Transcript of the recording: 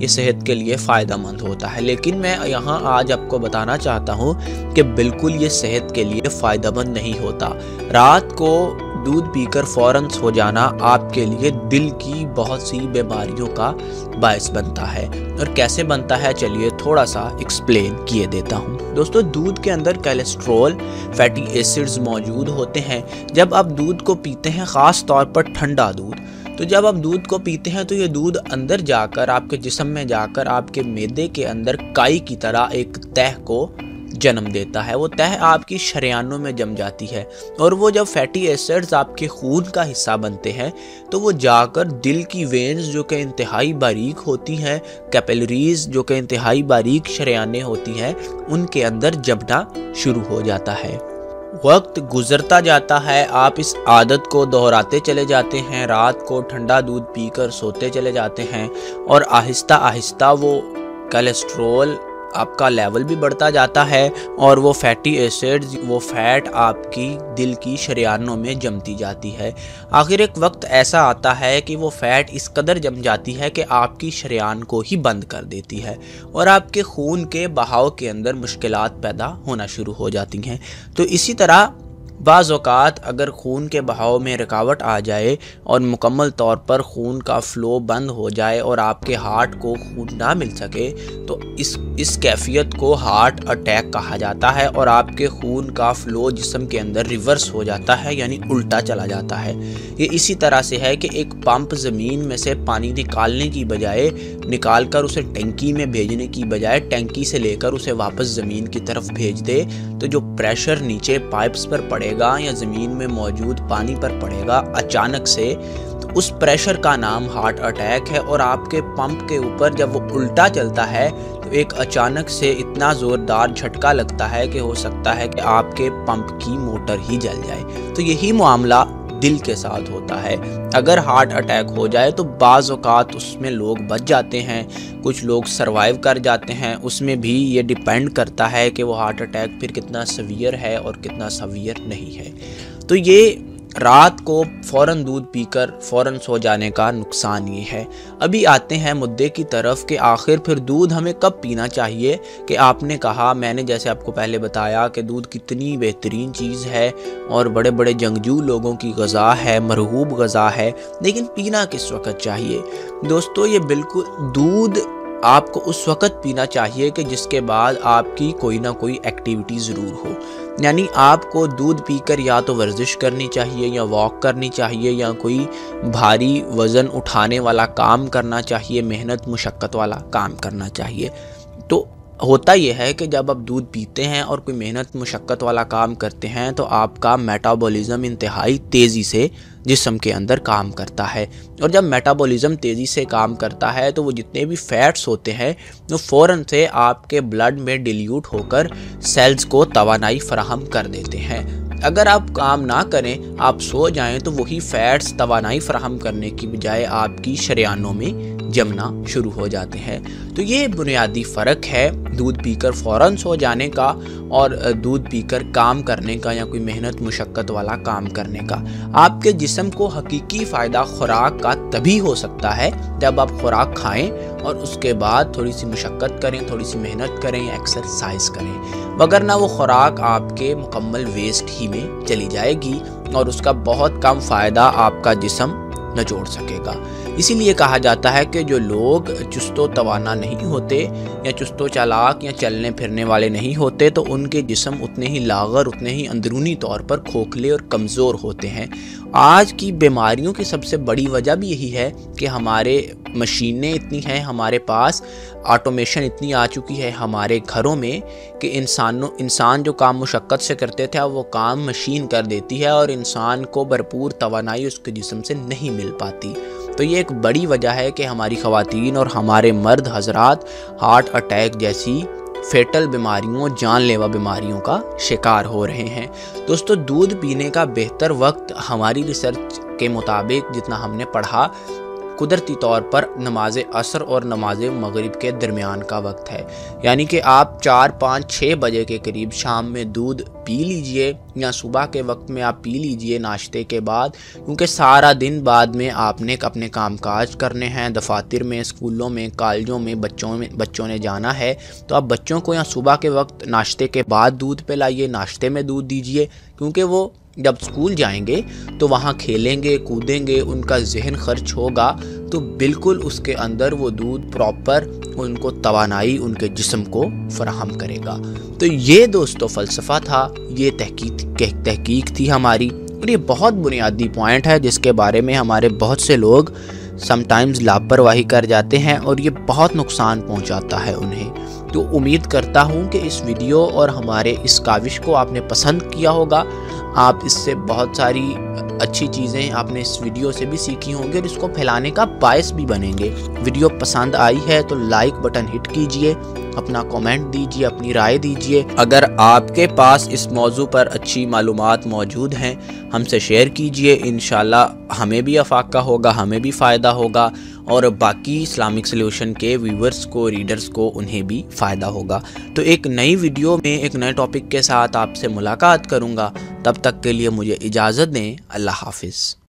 یہ صحت کے لیے فائدہ مند ہوتا ہے، لیکن میں یہاں آج آپ کو بتانا چاہتا ہوں کہ بالکل یہ صحت کے لیے فائدہ مند نہیں ہوتا۔ رات کو دودھ پی کر فوراً سو جانا آپ کے لیے دل کی بہت سی بیماریوں کا باعث بنتا ہے، اور کیسے بنتا ہے چلیے تھوڑا سا ایکسپلین کیے دیتا ہوں۔ دوستو، دودھ کے اندر کولیسٹرول، فیٹی ایسڈز موجود ہوتے ہیں۔ جب آپ دودھ کو پیتے ہیں، خاص طور پر ٹھنڈا دودھ، تو جب آپ دودھ کو پیتے ہیں تو یہ دودھ اندر جا کر آپ کے جسم میں جا کر آپ کے معدے کے اندر کائی کی طرح ایک تہ کو جنم دیتا ہے۔ وہ تہ آپ کی شریانوں میں جم جاتی ہے، اور وہ جب فیٹی ایسڈز آپ کے خون کا حصہ بنتے ہیں تو وہ جا کر دل کی وینز جو کہ انتہائی باریک ہوتی ہیں، کیپلریز جو کہ انتہائی باریک شریانیں ہوتی ہیں، ان کے اندر جمنا شروع ہو جاتا ہے۔ وقت گزرتا جاتا ہے، آپ اس عادت کو دہراتے چلے جاتے ہیں، رات کو ٹھنڈا دودھ پی کر سوتے چلے جاتے ہیں، اور آہستہ آہستہ وہ کولیسٹرول آپ کا لیول بھی بڑھتا جاتا ہے، اور وہ فیٹی ایسڈز، وہ فیٹ آپ کی دل کی شریانوں میں جمتی جاتی ہے۔ آخر ایک وقت ایسا آتا ہے کہ وہ فیٹ اس قدر جم جاتی ہے کہ آپ کی شریان کو ہی بند کر دیتی ہے، اور آپ کے خون کے بہاؤ کے اندر مشکلات پیدا ہونا شروع ہو جاتی ہیں۔ تو اسی طرح بعض اوقات اگر خون کے بہاؤ میں رکاوٹ آ جائے اور مکمل طور پر خون کا فلو بند ہو جائے اور آپ کے ہارٹ کو خون نہ مل سکے، تو اس کیفیت کو ہارٹ اٹیک کہا جاتا ہے، اور آپ کے خون کا فلو جسم کے اندر ریورس ہو جاتا ہے، یعنی الٹا چلا جاتا ہے۔ یہ اسی طرح سے ہے کہ ایک پمپ زمین میں سے پانی نکالنے کی بجائے، نکال کر اسے ٹینکی میں بھیجنے کی بجائے ٹینکی سے لے کر اسے واپس زمین کی طرف بھیج دے، تو جو پریشر نیچے پائپس پر پڑے گا یا زمین میں موجود پانی پر پڑے گا اچانک سے، تو اس پریشر کا نام ہارٹ اٹیک ہے۔ اور آپ کے پمپ کے اوپر جب وہ الٹا چلتا ہے تو ایک اچانک سے اتنا زوردار جھٹکا لگتا ہے کہ ہو سکتا ہے کہ آپ کے پمپ کی موٹر ہی جل جائے۔ تو یہی معاملہ دل کے ساتھ ہوتا ہے۔ اگر ہارٹ اٹیک ہو جائے تو بعض اوقات اس میں لوگ بچ جاتے ہیں، کچھ لوگ سروائیو کر جاتے ہیں، اس میں بھی یہ ڈیپینڈ کرتا ہے کہ وہ ہارٹ اٹیک پھر کتنا سیویئر ہے اور کتنا سیویئر نہیں ہے۔ تو یہ رات کو فوراً دودھ پی کر فوراً سو جانے کا نقصان یہ ہے۔ ابھی آتے ہیں مدعے کی طرف کہ آخر پھر دودھ ہمیں کب پینا چاہیے، کہ آپ نے کہا، میں نے جیسے آپ کو پہلے بتایا کہ دودھ کتنی بہترین چیز ہے اور بڑے بڑے جنگجو لوگوں کی غذا ہے، مرغوب غذا ہے، لیکن پینا کس وقت چاہیے؟ دوستو، یہ بالکل دودھ آپ کو اس وقت پینا چاہیے کہ جس کے بعد آپ کی کوئی نہ کوئی ایکٹیویٹی ضرور ہو، یعنی آپ کو دودھ پی کر یا تو ورزش کرنی چاہیے، یا واک کرنی چاہیے، یا کوئی بھاری وزن اٹھانے والا کام کرنا چاہیے، محنت مشقت والا کام کرنا چاہیے۔ تو ہوتا یہ ہے کہ جب آپ دودھ پیتے ہیں اور کوئی محنت مشقت والا کام کرتے ہیں تو آپ کا میٹابولزم انتہائی تیزی سے جسم کے اندر کام کرتا ہے، اور جب میٹابولزم تیزی سے کام کرتا ہے تو وہ جتنے بھی فیٹس ہوتے ہیں وہ فوراً سے آپ کے بلڈ میں ڈیلیوٹ ہو کر سیلز کو توانائی فراہم کر دیتے ہیں۔ اگر آپ کام نہ کریں، آپ سو جائیں، تو وہی فیٹس توانائی فراہم کرنے کی بجائے آپ کی شریانوں میں جمنا شروع ہو جاتے ہیں۔ تو یہ بنیادی فرق ہے دودھ پی کر فوراً سو جانے کا اور دودھ پی کر کام کرنے کا، یا کوئی محنت مشقت والا کام کرنے کا۔ آپ کے جسم کو حقیقی فائدہ خوراک کا تبھی ہو سکتا ہے جب آپ خوراک کھائیں اور اس کے بعد تھوڑی سی مشقت کریں، تھوڑی سی محنت کریں، ایکسرسائز کریں، وگرنہ وہ خوراک آپ کے مکمل ویسٹ ہی میں چلی جائے گی اور اس کا بہت کم فائدہ آپ کا جسم نچوڑ سکے گا۔ اسی لیے کہا جاتا ہے کہ جو لوگ چست و توانا نہیں ہوتے، یا چست و چالاک یا چلنے پھرنے والے نہیں ہوتے، تو ان کے جسم اتنے ہی لاغر، اتنے ہی اندرونی طور پر کھوکھلے اور کمزور ہوتے ہیں۔ آج کی بیماریوں کی سب سے بڑی وجہ بھی یہی ہے کہ ہمارے مشینیں اتنی ہیں، ہمارے پاس آٹومیشن اتنی آ چکی ہے ہمارے گھروں میں کہ انسان جو کام مشقت سے کرتے تھے اب وہ کام مشین کر دیتی ہے، اور انسان کو بھرپور توانائی اس کے جسم سے نہیں مل پاتی۔ تو یہ ایک بڑی وجہ ہے کہ ہماری خواتین اور ہمارے مرد حضرات ہارٹ اٹیک جیسی فیٹل بیماریوں، جان لیوا بیماریوں کا شکار ہو رہے ہیں۔ دوستو، دودھ پینے کا بہتر وقت ہماری ریسرچ کے مطابق جتنا ہم نے پڑھا، قدرتی طور پر نماز عصر اور نماز مغرب کے درمیان کا وقت ہے، یعنی کہ آپ 4، 5، 6 بجے کے قریب شام میں دودھ پی لیجئے یا صبح کے وقت میں آپ پی لیجئے ناشتے کے بعد، کیونکہ سارا دن بعد میں آپ نے اپنے کام کاج کرنے ہیں، دفاتر میں، اسکولوں میں، کالجوں میں بچوں نے جانا ہے، تو آپ بچوں کو یا صبح کے وقت ناشتے کے بعد دودھ پلائیے، ناشتے میں دودھ دیجئے، کیونکہ وہ جب اسکول جائیں گے تو وہاں کھیلیں گے، کودیں گے، ان کا ذہن خرچ ہوگا، تو بالکل اس کے اندر وہ دودھ پراپر ان کو توانائی ان کے جسم کو فراہم کرے گا۔ تو یہ دوستو فلسفہ تھا، یہ تحقیق تھی ہماری، اور یہ بہت بنیادی پوائنٹ ہے جس کے بارے میں ہمارے بہت سے لوگ سم ٹائمز لاپرواہی کر جاتے ہیں، اور یہ بہت نقصان پہنچاتا ہے انہیں۔ تو امید کرتا ہوں کہ اس ویڈیو اور ہمارے اس کاوش کو آپ نے پسند کیا ہوگا، آپ اس سے بہت ساری اچھی چیزیں آپ نے اس ویڈیو سے بھی سیکھی ہوں گے اور اس کو پھیلانے کا باعث بھی بنیں گے۔ ویڈیو پسند آئی ہے تو لائک بٹن ہٹ کیجئے، اپنا کومنٹ دیجئے، اپنی رائے دیجئے۔ اگر آپ کے پاس اس موضوع پر اچھی معلومات موجود ہیں ہم سے شیئر کیجئے، انشاءاللہ ہمیں بھی افاقہ ہوگا، ہمیں بھی فائدہ ہوگا، اور باقی اسلامک سلیوشن کے ویورز کو، ریڈرز کو، انہیں بھی فائدہ ہوگا۔ تو ایک نئی ویڈیو میں ایک نئے ٹاپک کے ساتھ آپ سے ملاقات کروں گا، تب تک کے لیے مجھے اجازت دیں۔ اللہ حافظ۔